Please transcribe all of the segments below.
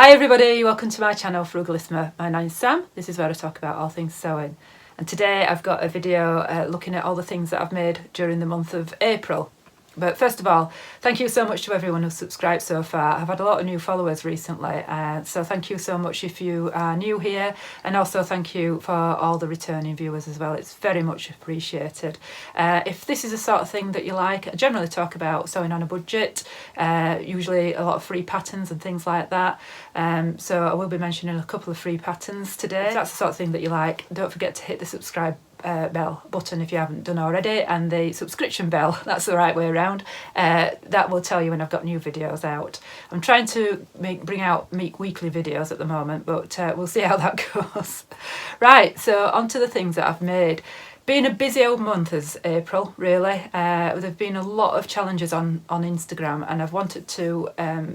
Hi everybody, welcome to my channel Frugalisama. My name's Sam. This is where I talk about all things sewing. And today I've got a video looking at all the things that I've made during the month of April. But first of all, thank you so much to everyone who's subscribed so far. I've had a lot of new followers recently, so thank you so much if you are new here, and also thank you for all the returning viewers as well. It's very much appreciated. If this is the sort of thing that you like, I generally talk about sewing on a budget, usually a lot of free patterns and things like that. So I will be mentioning a couple of free patterns today. If that's the sort of thing that you like, don't forget to hit the subscribe bell button if you haven't done already, and the subscription bell, that's the right way around. That will tell you when I've got new videos out. I'm trying to bring out weekly videos at the moment, but we'll see how that goes. Right, so on to the things that I've made. Been a busy old month as April, really. There've been a lot of challenges on Instagram, and I've wanted to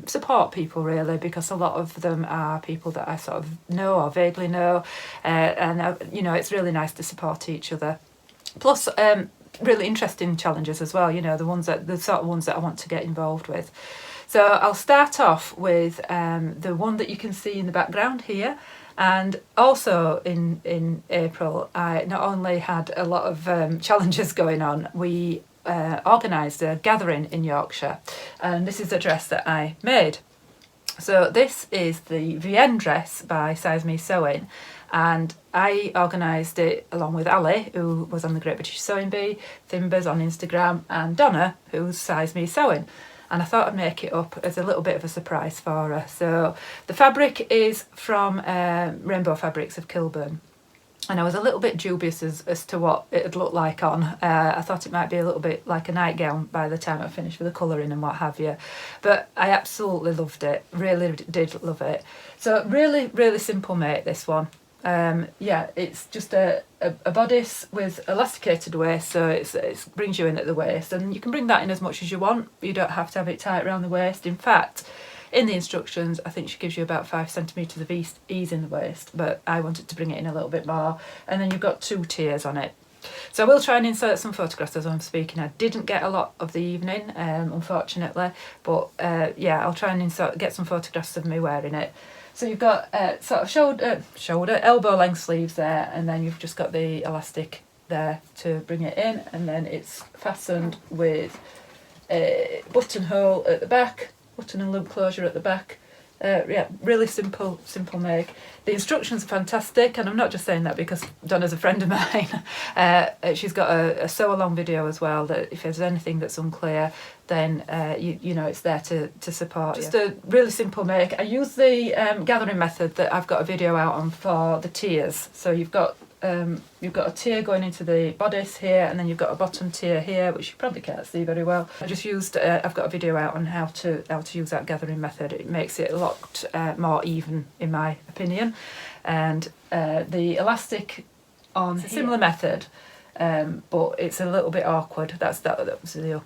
support people really, because a lot of them are people that I sort of know or vaguely know, and you know, it's really nice to support each other. Plus really interesting challenges as well, you know, the sort of ones that I want to get involved with. So I'll start off with the one that you can see in the background here. And also in April, I not only had a lot of challenges going on, we organised a gathering in Yorkshire, and this is a dress that I made. So this is the Vien dress by Sari Sewing, and I organised it along with Ali, who was on the Great British Sewing Bee, Thimbers on Instagram, and Donna, who's Sari Sewing. And I thought I'd make it up as a little bit of a surprise for her. So the fabric is from Rainbow Fabrics of Kilburn. And I was a little bit dubious as to what it'd look like on. I thought it might be a little bit like a nightgown by the time I finished with the colouring and what have you. But I absolutely loved it, really did love it. So really, really simple make, this one. Yeah, it's just a bodice with elasticated waist, so it brings you in at the waist, and you can bring that in as much as you want. You don't have to have it tight around the waist. In fact, in the instructions, I think she gives you about 5 centimetres of ease in the waist, but I wanted to bring it in a little bit more. And then you've got 2 tiers on it. So I will try and insert some photographs as I'm speaking. I didn't get a lot of the evening, unfortunately, but yeah, I'll try and get some photographs of me wearing it. So you've got sort of shoulder, elbow length sleeves there, and then you've just got the elastic there to bring it in, and then it's fastened with a buttonhole at the back, button and loop closure at the back. Yeah, really simple make. The instructions are fantastic, and I'm not just saying that because Donna's a friend of mine. She's got a sew along video as well, that if there's anything that's unclear, then you know, it's there to support. Just a really simple make. I use the gathering method that I've got a video out on for the tiers. So you've got a tier going into the bodice here, and then you've got a bottom tier here, which you probably can't see very well. I just used I've got a video out on how to use that gathering method. It makes it a lot more even, in my opinion. And the elastic on a similar method, but it's a little bit awkward. That was the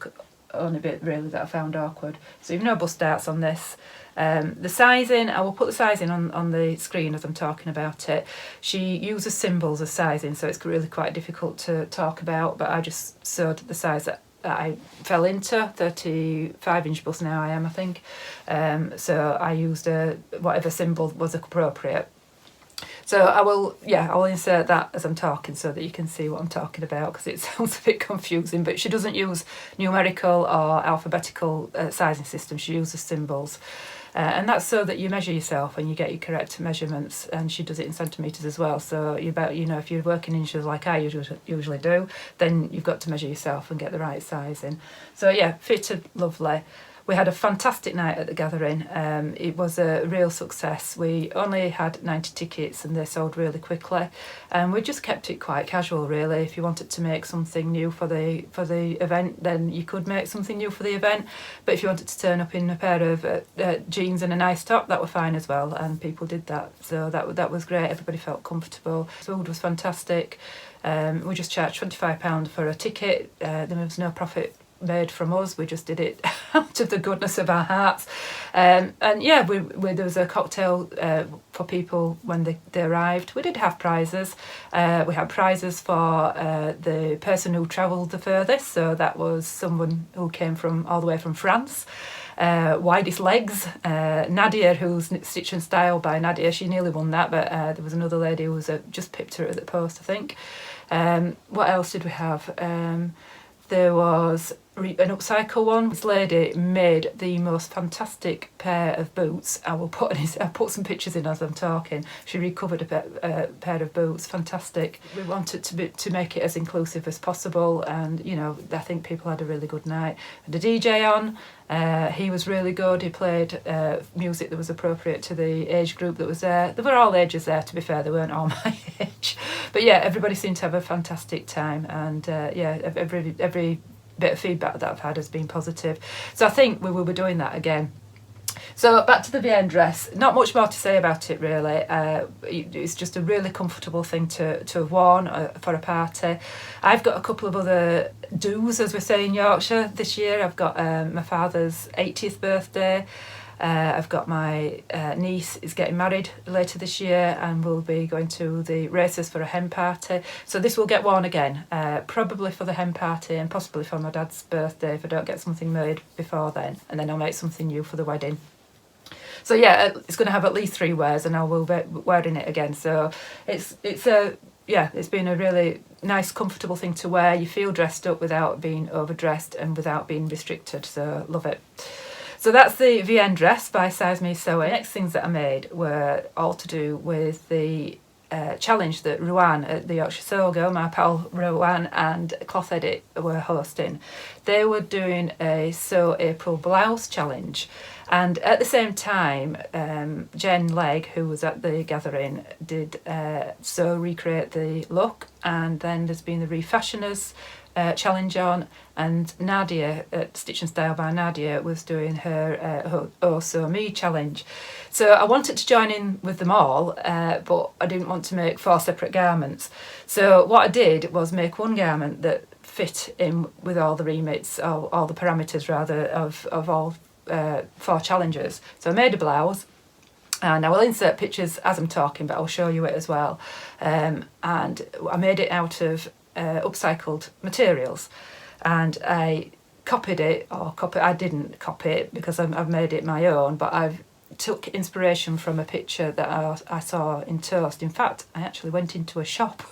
only bit really that I found awkward. So you've no bust darts on this. The sizing, I will put the sizing on the screen as I'm talking about it. She uses symbols as sizing, so it's really quite difficult to talk about, but I just sewed the size that I fell into, 35-inch bust now I am, I think. So I used whatever symbol was appropriate. So I'll insert that as I'm talking so that you can see what I'm talking about, because it sounds a bit confusing, but she doesn't use numerical or alphabetical sizing system. She uses symbols. And that's so that you measure yourself and you get your correct measurements, and she does it in centimetres as well. So you know, if you're working inches like I usually do, then you've got to measure yourself and get the right sizing. So yeah, fitted lovely. We had a fantastic night at the gathering. It was a real success. We only had 90 tickets and they sold really quickly. And we just kept it quite casual really. If you wanted to make something new for the event, then you could make something new for the event. But if you wanted to turn up in a pair of jeans and a nice top, that were fine as well. And people did that. So that was great. Everybody felt comfortable. The food was fantastic. We just charged £25 for a ticket. There was no profit made from us. We just did it out of the goodness of our hearts, and yeah, there was a cocktail for people when they arrived. We did have prizes. We had prizes for the person who travelled the furthest, so that was someone who came all the way from France. widest legs. Nadia, who's Stitch and Style by Nadia, she nearly won that, but there was another lady who was just pipped her at the post, I think. What else did we have? There was an Upcycled one. This lady made the most fantastic pair of boots. I'll put some pictures in as I'm talking. She recovered a pair of boots, fantastic. We wanted to make it as inclusive as possible, and you know, I think people had a really good night. The DJ on, he was really good. He played music that was appropriate to the age group that was there. They were all ages there, to be fair. They weren't all my age, but yeah, everybody seemed to have a fantastic time, and yeah, every bit of feedback that I've had has been positive. So I think we will be doing that again. So back to the Vien dress. Not much more to say about it really. It's just a really comfortable thing to have worn for a party. I've got a couple of other do's, as we say in Yorkshire, this year. I've got my father's 80th birthday. I've got my niece is getting married later this year, and we'll be going to the races for a hen party. So this will get worn again, probably for the hen party and possibly for my dad's birthday if I don't get something made before then, and then I'll make something new for the wedding. So yeah, it's going to have at least 3 wears, and I will be wearing it again. So it's been a really nice, comfortable thing to wear. You feel dressed up without being overdressed and without being restricted. So love it. So that's the Vien dress by Size Me Sewing. The next things that I made were all to do with the challenge that Rowan at the Yorkshire Sew Girl, my pal Rowan and Cloth Edit were hosting. They were doing a Sew April Blouse challenge, and at the same time Jen Legg, who was at the gathering, did recreate the look, and then there's been the Refashioners challenge on, and Nadia at Stitch and Style by Nadia was doing her Oh So Me challenge. So I wanted to join in with them all, but I didn't want to make 4 separate garments. So what I did was make one garment that fit in with all the remits, all the parameters rather, of all 4 challenges. So I made a blouse, and I will insert pictures as I'm talking, but I'll show you it as well. And I made it out of upcycled materials, and I copied it, I didn't copy it because I've made it my own, but I've took inspiration from a picture that I saw in Toast. In fact, I actually went into a shop.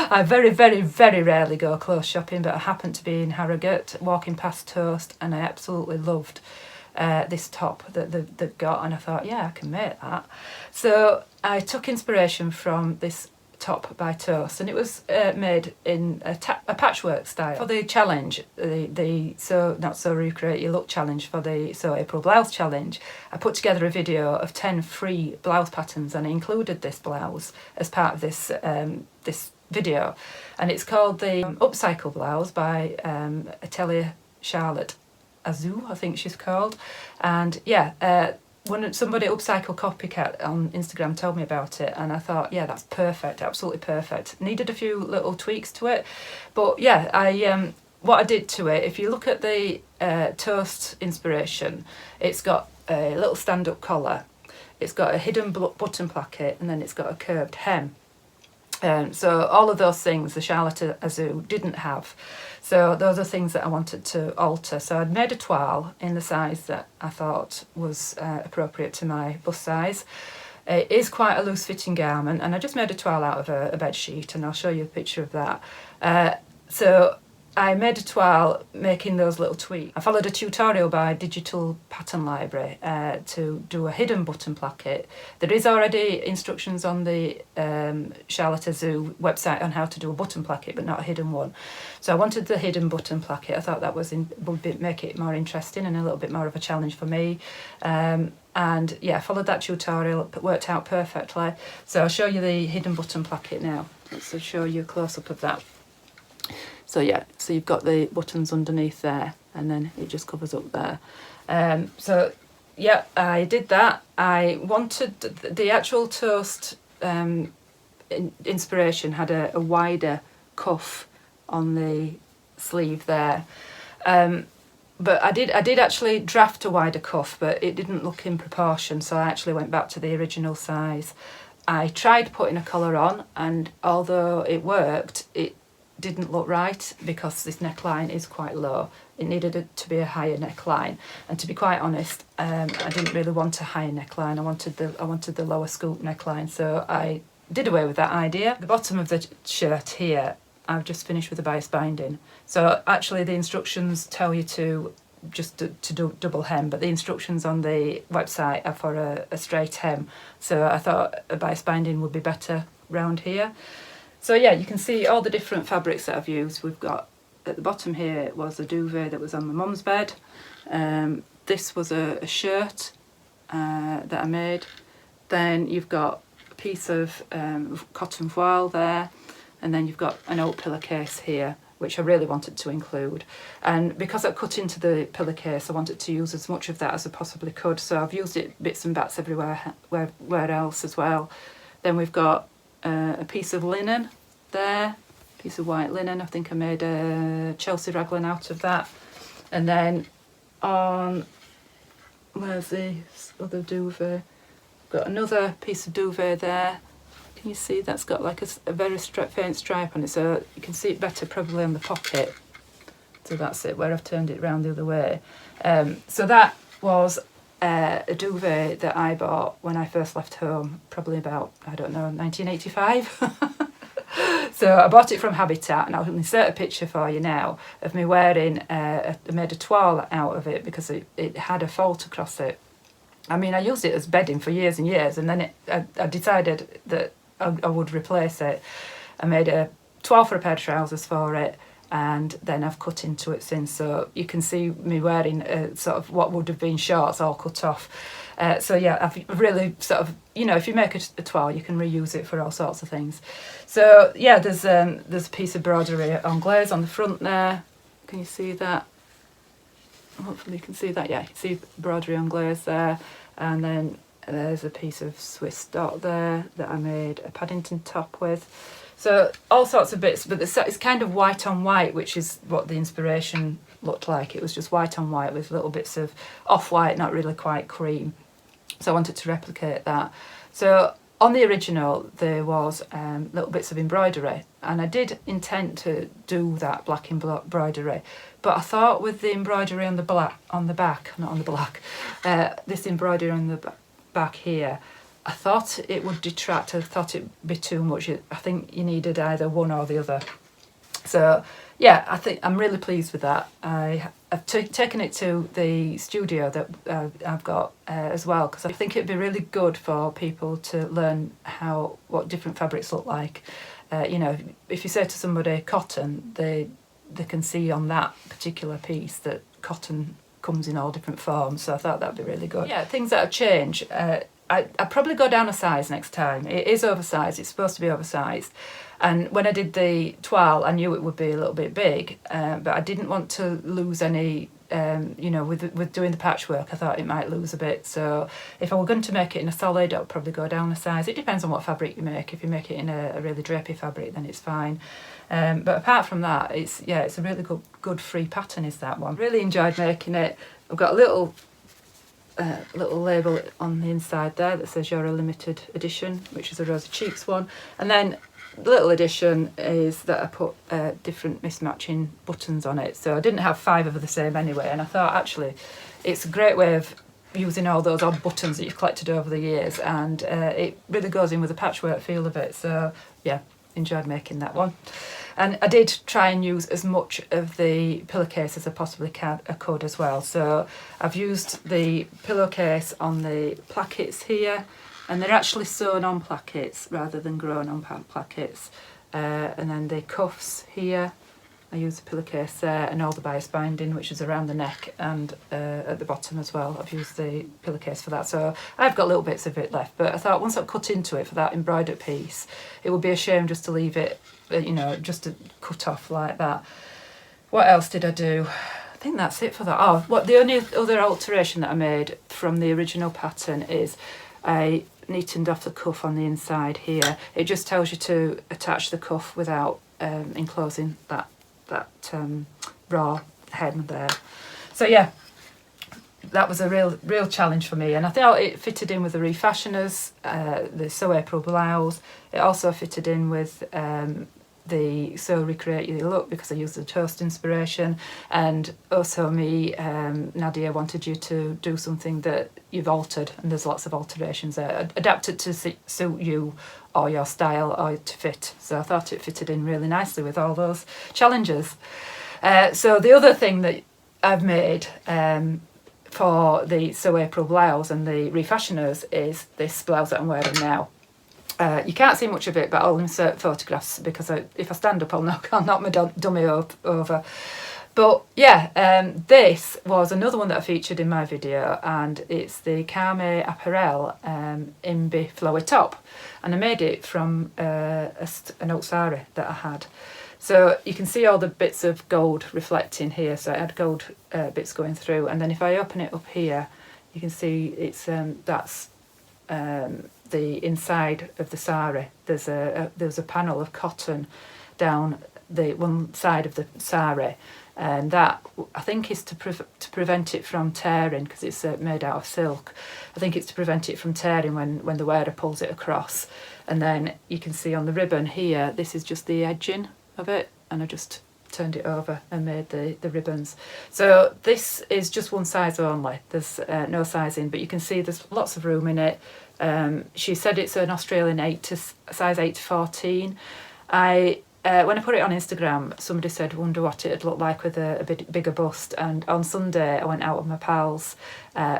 I very, very, very rarely go clothes shopping, but I happened to be in Harrogate walking past Toast, and I absolutely loved this top that they've got, and I thought, yeah, I can make that. So I took inspiration from this top by Toast, and it was made in a patchwork style. For the challenge, the Not So Recreate Your Look challenge, for the Sew April Blouse challenge, I put together a video of 10 free blouse patterns, and I included this blouse as part of this this video, and it's called the Upcycled Blouse by Atelier Charlotte Azou, I think she's called. And yeah, when somebody Upcycle Copycat on Instagram told me about it, and I thought, yeah, that's perfect, absolutely perfect. Needed a few little tweaks to it, but yeah, what I did to it, if you look at the Toast inspiration, it's got a little stand-up collar, it's got a hidden button placket, and then it's got a curved hem. So all of those things the Charlotte Azou didn't have. So those are things that I wanted to alter. So I'd made a toile in the size that I thought was appropriate to my bust size. It is quite a loose fitting garment, and I just made a toile out of a bed sheet, and I'll show you a picture of that. So I made a toile making those little tweaks. I followed a tutorial by Digital Pattern Library to do a hidden button placket. There is already instructions on the Charlotte Azou website on how to do a button placket, but not a hidden one. So I wanted the hidden button placket. I thought that would make it more interesting and a little bit more of a challenge for me. And yeah, I followed that tutorial, it worked out perfectly. So I'll show you the hidden button placket now. Let's show you a close-up of that. So yeah, so you've got the buttons underneath there, and then it just covers up there. So yeah, I did that. I wanted the actual Toast inspiration had a wider cuff on the sleeve there, but I did actually draft a wider cuff, but it didn't look in proportion, so I actually went back to the original size. I tried putting a collar on, and although it worked, didn't look right because this neckline is quite low. It needed it to be a higher neckline, and to be quite honest, I didn't really want a higher neckline. I wanted the lower scoop neckline, so I did away with that idea. The bottom of the shirt here, I've just finished with the bias binding. So actually the instructions tell you to just to do double hem, but the instructions on the website are for a straight hem. So I thought a bias binding would be better round here. So yeah, you can see all the different fabrics that I've used. We've got, at the bottom here was a duvet that was on my mum's bed. This was a shirt that I made. Then you've got a piece of cotton voile there, and then you've got an oak pillowcase here, which I really wanted to include. And because I cut into the pillowcase, I wanted to use as much of that as I possibly could. So I've used it bits and bats everywhere where else as well. Then we've got a piece of linen there, piece of white linen. I think I made a Chelsea raglan out of that. And then on, where's this other duvet? Got another piece of duvet there. Can you see that's got like a very faint stripe on it, so you can see it better probably on the pocket. So that's it, where I've turned it round the other way. So that was a duvet that I bought when I first left home, probably about, I don't know, 1985. So I bought it from Habitat, and I'll insert a picture for you now of me wearing, I made a toile out of it because it had a fold across it. I mean, I used it as bedding for years and years, and then I decided that I would replace it. I made a toile for a pair of trousers for it, and then I've cut into it since. So you can see me wearing sort of what would have been shorts all cut off. So yeah, I've really sort of, you know, if you make a toile, you can reuse it for all sorts of things. So yeah, there's a piece of broderie anglaise on the front there. Can you see that? Hopefully you can see that. Yeah, you can see broderie anglaise there, and then there's a piece of Swiss dot there that I made a Paddington top with. So all sorts of bits, but it's kind of white on white, which is what the inspiration looked like. It was just white on white with little bits of off-white, not really quite cream. So I wanted to replicate that. So on the original, there was little bits of embroidery, and I did intend to do that black embroidery, but I thought with the embroidery on the back, not on the black, this embroidery on the back here, I thought it would detract. I thought it'd be too much. I think you needed either one or the other. So yeah, I think I'm really pleased with that. I've taken it to the studio that I've got as well, because I think it'd be really good for people to learn what different fabrics look like. You know, if you say to somebody cotton, they can see on that particular piece that cotton comes in all different forms. So I thought that'd be really good. Yeah, things that have changed. I'd probably go down a size next time. It is oversized. It's supposed to be oversized. And when I did the toile, I knew it would be a little bit big, but I didn't want to lose any, you know, with doing the patchwork, I thought it might lose a bit. So if I were going to make it in a solid, I'd probably go down a size. It depends on what fabric you make. If you make it in a really drapey fabric, then it's fine. But apart from that, it's a really good free pattern is that one. Really enjoyed making it. I've got a little label on the inside there that says you're a limited edition, which is a Rosy Cheeks one. And then the little addition is that I put different mismatching buttons on it. So I didn't have 5 of the same anyway, and I thought actually it's a great way of using all those odd buttons that you've collected over the years, and it really goes in with the patchwork feel of it. So yeah, enjoyed making that one. And I did try and use as much of the pillowcase as I possibly could as well. So I've used the pillowcase on the plackets here, and they're actually sewn on plackets rather than grown on plackets. And then the cuffs here, I used the pillowcase there, and all the bias binding, which is around the neck and at the bottom as well. I've used the pillowcase for that. So I've got little bits of it left, but I thought once I've cut into it for that embroidered piece, it would be a shame just to leave it, you know, just to cut off like that. What else did I do? I think that's it for that. Oh, the only other alteration that I made from the original pattern is I neatened off the cuff on the inside here. It just tells you to attach the cuff without enclosing that raw hem there. So yeah, that was a real challenge for me, and I thought it fitted in with the refashioners, the Sew April blouse. It also fitted in with the So Recreate Your Look because I used the toast inspiration, and also me, Nadia, wanted you to do something that you've altered, and there's lots of alterations there, adapted to suit you or your style or to fit. So I thought it fitted in really nicely with all those challenges. So the other thing that I've made for the So April blouse and the refashioners is this blouse that I'm wearing now. You can't see much of it, but I'll insert photographs because if I stand up, I'll knock my dummy over. But yeah, this was another one that I featured in my video, and it's the Karmme Apparel Imby Flowy top, and I made it from an old sari that I had. So you can see all the bits of gold reflecting here. So I had gold bits going through, and then if I open it up here, you can see it's that's the inside of the sari. There's a panel of cotton down the one side of the sari, and that I think is to prevent it from tearing, because it's made out of silk. I think it's to prevent it from tearing when the wearer pulls it across. And then you can see on the ribbon here, this is just the edging of it, and I just turned it over and made the ribbons. So this is just one size only. There's no sizing, but you can see there's lots of room in it. She said it's an Australian size 8 to 14. When I put it on Instagram, somebody said, wonder what it'd look like with a bit bigger bust. And on Sunday, I went out with my pals,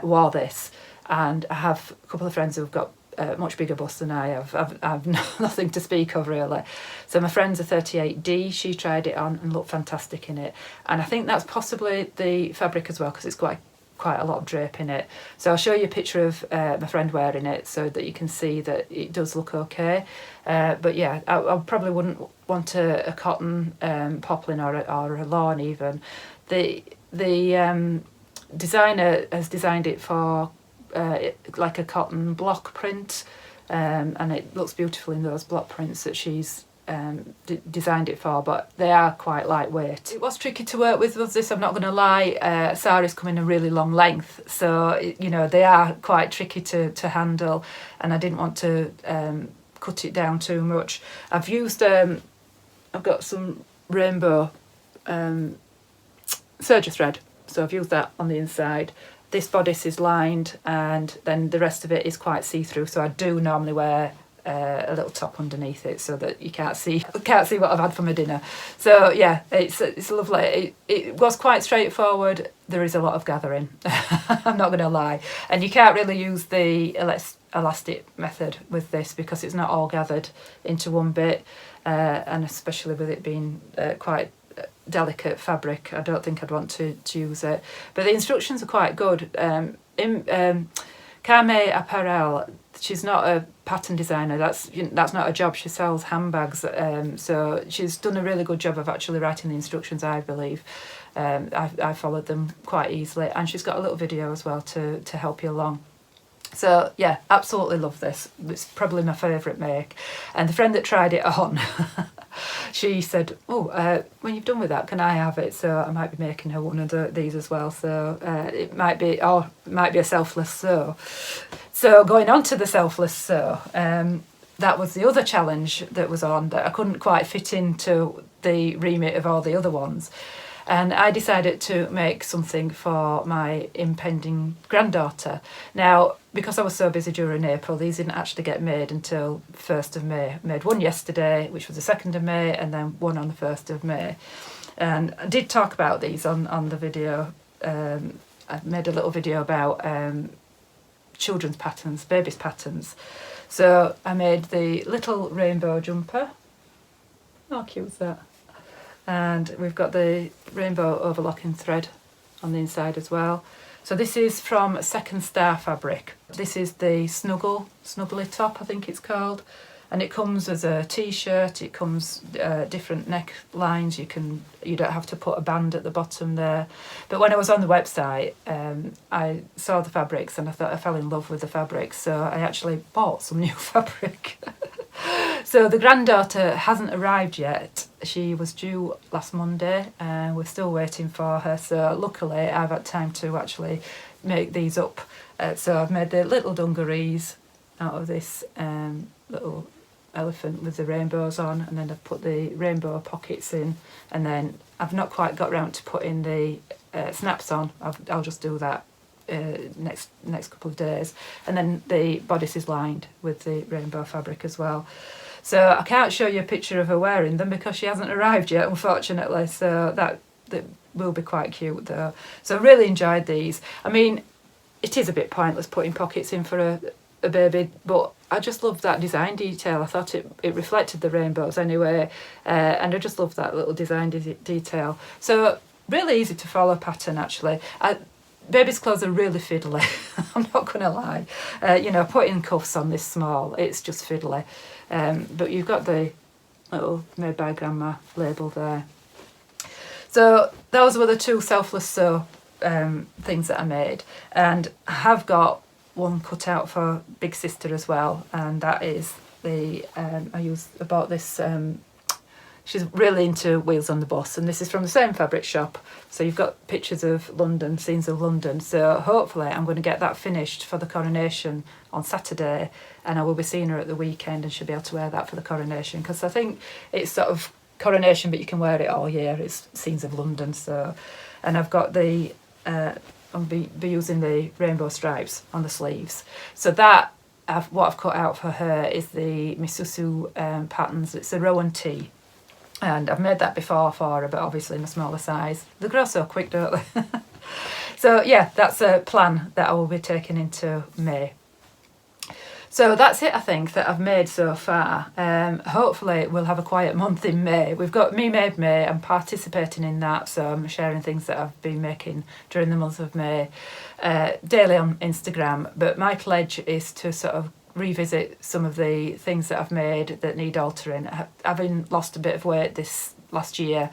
wore this, and I have a couple of friends who've got much bigger bust than I have. I've nothing to speak of really. So my friend's a 38D. She tried it on and looked fantastic in it. And I think that's possibly the fabric as well, because it's quite a lot of drape in it. So I'll show you a picture of my friend wearing it so that you can see that it does look okay. But yeah, I probably wouldn't want a cotton poplin or a lawn even. The designer has designed it for like a cotton block print, and it looks beautiful in those block prints that she's designed it for, but they are quite lightweight. It was tricky to work with this, I'm not going to lie. Saris come in a really long length, so you know they are quite tricky to handle, and I didn't want to cut it down too much. I've used I've got some rainbow serger thread, so I've used that on the inside. This bodice is lined, and then the rest of it is quite see-through, so I do normally wear a little top underneath it so that you can't see what I've had for my dinner. So yeah, it's lovely. It was quite straightforward. There is a lot of gathering, I'm not going to lie, and you can't really use the elastic method with this because it's not all gathered into one bit, and especially with it being quite delicate fabric, I don't think I'd want to use it. But the instructions are quite good. Karmme Apparel, she's not a pattern designer, that's not a job. She sells handbags, so she's done a really good job of actually writing the instructions, I believe. I followed them quite easily, and she's got a little video as well to help you along. So yeah, absolutely love this. It's probably my favourite make. And the friend that tried it on, she said, oh, when you've done with that, can I have it? So I might be making her one of these as well. So it might be a selfless sew. So going on to the selfless sew, that was the other challenge that was on, that I couldn't quite fit into the remit of all the other ones. And I decided to make something for my impending granddaughter. Now, because I was so busy during April, these didn't actually get made until 1st of May. I made one yesterday, which was the 2nd of May, and then one on the 1st of May. And I did talk about these on the video. I made a little video about children's patterns, babies' patterns. So I made the little rainbow jumper. How cute is that? And we've got the rainbow overlocking thread on the inside as well. So this is from Second Star fabric. This is the snuggly top, I think it's called, and it comes as a t-shirt. It comes different neck lines. You don't have to put a band at the bottom there. But when I was on the website, I saw the fabrics and I thought I fell in love with the fabrics, so I actually bought some new fabric. So the granddaughter hasn't arrived yet. She was due last Monday, and we're still waiting for her. So luckily I've had time to actually make these up. So I've made the little dungarees out of this little elephant with the rainbows on, and then I've put the rainbow pockets in, and then I've not quite got round to putting the snaps on. I'll just do that next couple of days, and then the bodice is lined with the rainbow fabric as well. So I can't show you a picture of her wearing them because she hasn't arrived yet, unfortunately, so that will be quite cute though. So I really enjoyed these. I mean, it is a bit pointless putting pockets in for a baby, but I just loved that design detail. I thought it reflected the rainbows anyway, and I just loved that little design detail. So really easy to follow pattern actually. Baby's clothes are really fiddly, I'm not going to lie. You know, putting cuffs on this small, it's just fiddly. But you've got the little Made by Grandma label there. So those were the two selfless sew things that I made, and I have got one cut out for Big Sister as well, and that is the I bought this. She's really into Wheels on the Bus, and this is from the same fabric shop. So you've got pictures of London, scenes of London. So hopefully I'm going to get that finished for the coronation on Saturday, and I will be seeing her at the weekend, and she'll be able to wear that for the coronation, because I think it's sort of coronation, but you can wear it all year. It's scenes of London. So, and I've got the I'll be using the rainbow stripes on the sleeves. So that what I've cut out for her is the Misusu patterns. It's a Rowan T. And I've made that before for her, but obviously in a smaller size. They grow so quick, don't they? So yeah, that's a plan that I will be taking into May. So that's it, I think, that I've made so far. Hopefully we'll have a quiet month in May. We've got Me Made May. I'm participating in that, so I'm sharing things that I've been making during the month of May daily on Instagram. But my pledge is to sort of revisit some of the things that I've made that need altering. Having lost a bit of weight this last year,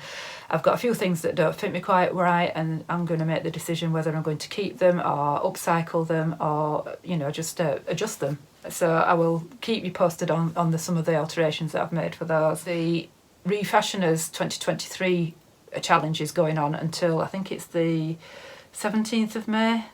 I've got a few things that don't fit me quite right, and I'm going to make the decision whether I'm going to keep them or upcycle them, or you know, just adjust them. So I will keep you posted on some of the alterations that I've made for those. The Refashioners 2023 challenge is going on until I think it's the 17th of May.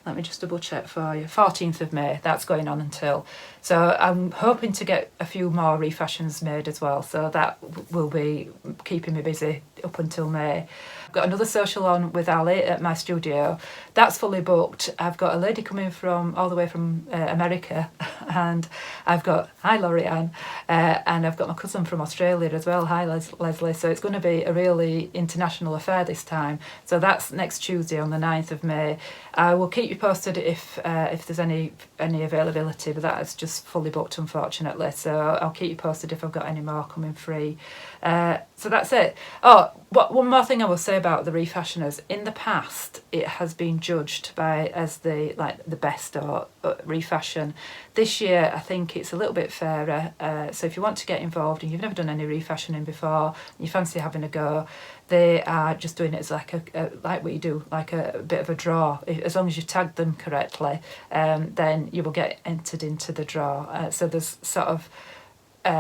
Let me just double check for you. 14th of May, that's going on until. So I'm hoping to get a few more refashions made as well. So that will be keeping me busy up until May. I've got another social on with Ali at my studio. That's fully booked. I've got a lady coming from all the way from America, and I've got, hi Laurie-Anne, and I've got my cousin from Australia as well, hi Leslie. So it's going to be a really international affair this time. So that's next Tuesday on the 9th of May. I will keep you posted if there's any availability, but that is just fully booked unfortunately. So I'll keep you posted if I've got any more coming free. So that's it. Oh, one more thing I will say about the Refashioners. In the past, it has been judged as the best or refashion. This year, I think it's a little bit fairer. So if you want to get involved and you've never done any refashioning before, and you fancy having a go, they are just doing it as like what you do, like a bit of a draw. As long as you tag them correctly, then you will get entered into the draw. So there's sort of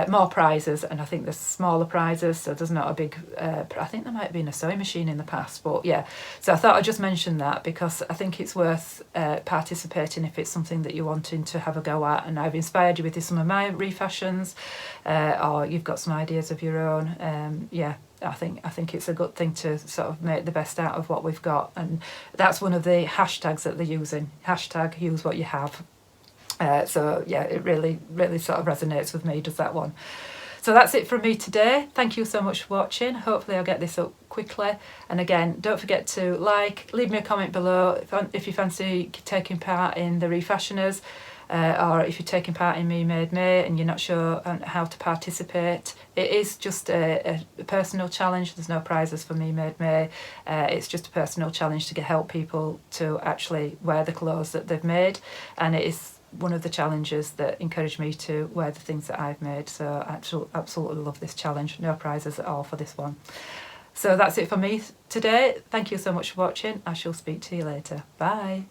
more prizes, and I think there's smaller prizes, so there's not a big I think there might have been a sewing machine in the past, but yeah, so I thought I'd just mention that because I think it's worth participating if it's something that you're wanting to have a go at, and I've inspired you with some of my refashions, or you've got some ideas of your own. Yeah, I think it's a good thing to sort of make the best out of what we've got, and that's one of the hashtags that they're using. Hashtag use what you have. So yeah, it really sort of resonates with me, does that one. So that's it from me today. Thank you so much for watching. Hopefully I'll get this up quickly. And again, don't forget to leave me a comment below if you fancy taking part in the Refashioners, or if you're taking part in Me Made May and you're not sure how to participate. It is just a personal challenge. There's no prizes for Me Made May. It's just a personal challenge to help people to actually wear the clothes that they've made, and it is one of the challenges that encouraged me to wear the things that I've made. So I absolutely love this challenge. No prizes at all for this one. So that's it for me today. Thank you so much for watching. I shall speak to you later. Bye.